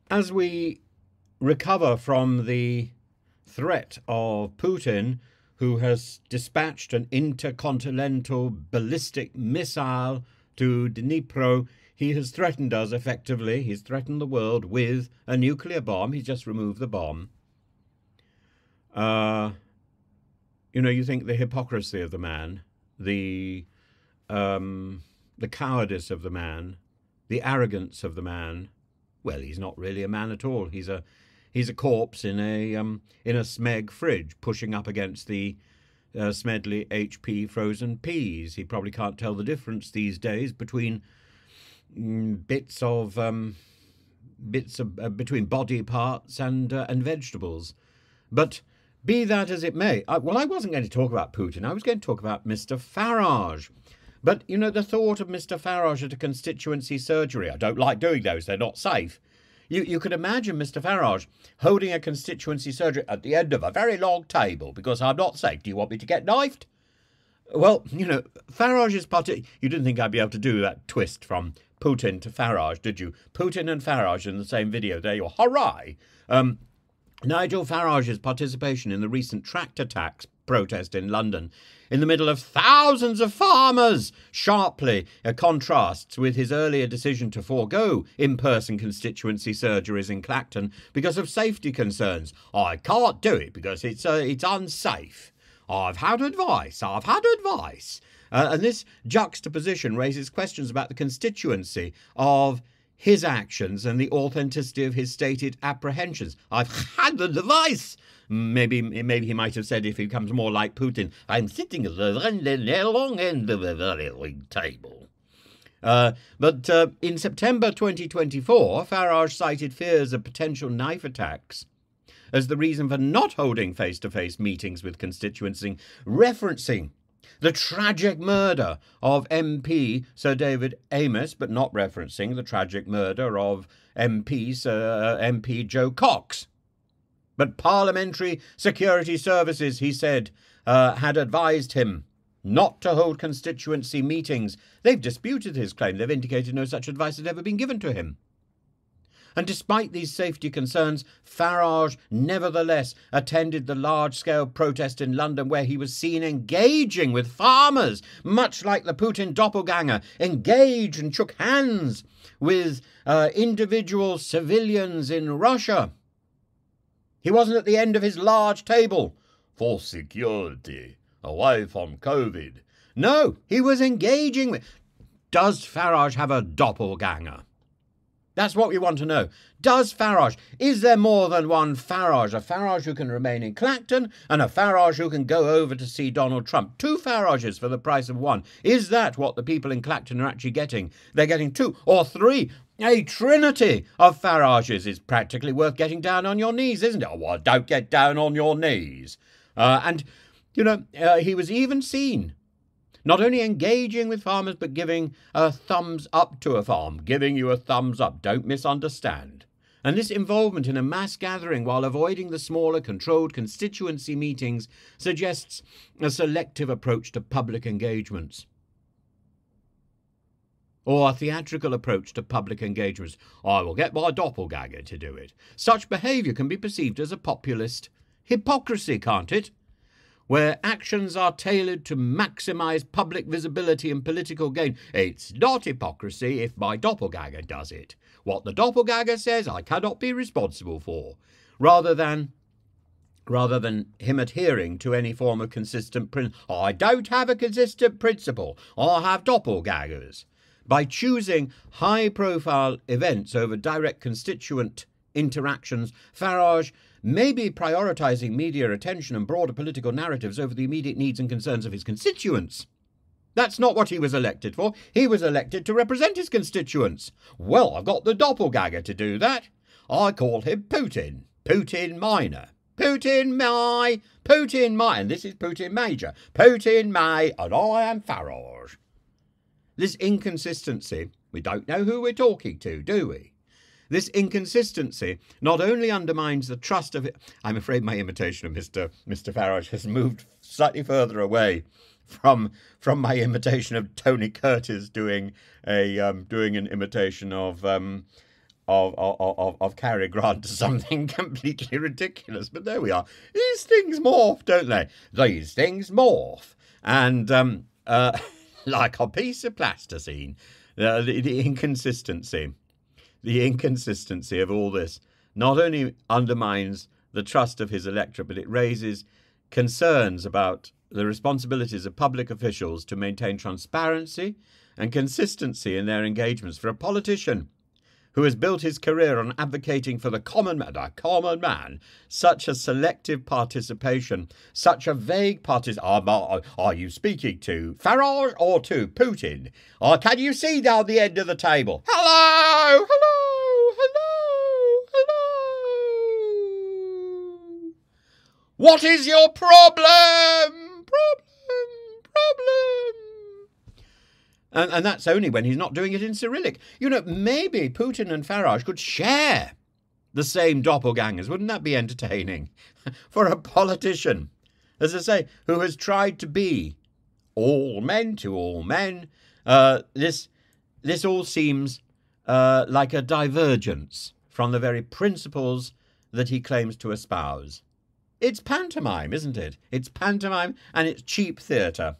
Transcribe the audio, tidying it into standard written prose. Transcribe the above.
As we recover from the threat of Putin, who has dispatched an intercontinental ballistic missile to Dnipro, he has threatened us effectively. He's threatened the world with a nuclear bomb. He's just removed the bomb. You think the hypocrisy of the man, the cowardice of the man, the arrogance of the man. Well, he's not really a man at all. He's a corpse in a Smeg fridge, pushing up against the Smedley HP frozen peas. He probably can't tell the difference these days between between body parts and vegetables. But be that as it may, I wasn't going to talk about Putin. I was going to talk about Mr. Farage. But, the thought of Mr. Farage at a constituency surgery, I don't like doing those, they're not safe. You could imagine Mr. Farage holding a constituency surgery at the end of a very long table because I'm not safe. Do you want me to get knifed? Well, Farage's party. You didn't think I'd be able to do that twist from Putin to Farage, did you? Putin and Farage in the same video. There you are. Hooray! Nigel Farage's participation in the recent tractor tax protest in London, in the middle of thousands of farmers, sharply contrasts with his earlier decision to forego in-person constituency surgeries in Clacton because of safety concerns. I can't do it because it's unsafe. I've had advice. And this juxtaposition raises questions about the constituency of his actions and the authenticity of his stated apprehensions. I've had the device. Maybe he might have said, if he becomes more like Putin, I'm sitting at the long end of a very long table. But in September 2024, Farage cited fears of potential knife attacks as the reason for not holding face-to-face meetings with constituency, referencing the tragic murder of MP Sir David Amess, but not referencing the tragic murder of MP Joe Cox. But Parliamentary Security Services, he said, had advised him not to hold constituency meetings. They've disputed his claim. They've indicated no such advice had ever been given to him. And despite these safety concerns, Farage nevertheless attended the large-scale protest in London where he was seen engaging with farmers, much like the Putin doppelganger, engaged and shook hands with individual civilians in Russia. He wasn't at the end of his large table for security, away from COVID. No, he was engaging with... Does Farage have a doppelganger? That's what we want to know. Does Farage, is there more than one Farage? A Farage who can remain in Clacton and a Farage who can go over to see Donald Trump. Two Farages for the price of one. Is that what the people in Clacton are actually getting? They're getting two or three. A trinity of Farages is practically worth getting down on your knees, isn't it? Oh, well, don't get down on your knees. He was even seen not only engaging with farmers, but giving a thumbs up to a farm, giving you a thumbs up. Don't misunderstand. And this involvement in a mass gathering while avoiding the smaller, controlled constituency meetings suggests a selective approach to public engagements, or a theatrical approach to public engagements. I will get my doppelganger to do it. Such behaviour can be perceived as a populist hypocrisy, can't it? Where actions are tailored to maximise public visibility and political gain. It's not hypocrisy if my doppelganger does it. What the doppelganger says, I cannot be responsible for. Rather than him adhering to any form of consistent principle. I don't have a consistent principle. I have doppelgangers. By choosing high-profile events over direct constituent interactions, Farage may be prioritising media attention and broader political narratives over the immediate needs and concerns of his constituents. That's not what he was elected for. He was elected to represent his constituents. Well, I've got the doppelganger to do that. I call him Putin. Putin Minor. Putin and this is Putin Major. Putin May, and I am Farage. This inconsistency, we don't know who we're talking to, do we? This inconsistency not only undermines the trust of it. I'm afraid my imitation of Mr. Farage has moved slightly further away from my imitation of Tony Curtis doing an imitation of of Cary Grant to something completely ridiculous. But there we are. These things morph, don't they? These things morph. And like a piece of plasticine, the inconsistency of all this not only undermines the trust of his electorate, but it raises concerns about the responsibilities of public officials to maintain transparency and consistency in their engagements. For a politician who has built his career on advocating for the common man, such a selective participation, such a vague participation. Are you speaking to Farage or to Putin? Or can you see down the end of the table? Hello, hello, hello, hello. What is your problem? And that's only when he's not doing it in Cyrillic. You know, maybe Putin and Farage could share the same doppelgangers. Wouldn't that be entertaining? For a politician, as I say, who has tried to be all men to all men, this all seems like a divergence from the very principles that he claims to espouse. It's pantomime, isn't it? It's pantomime and it's cheap theatre.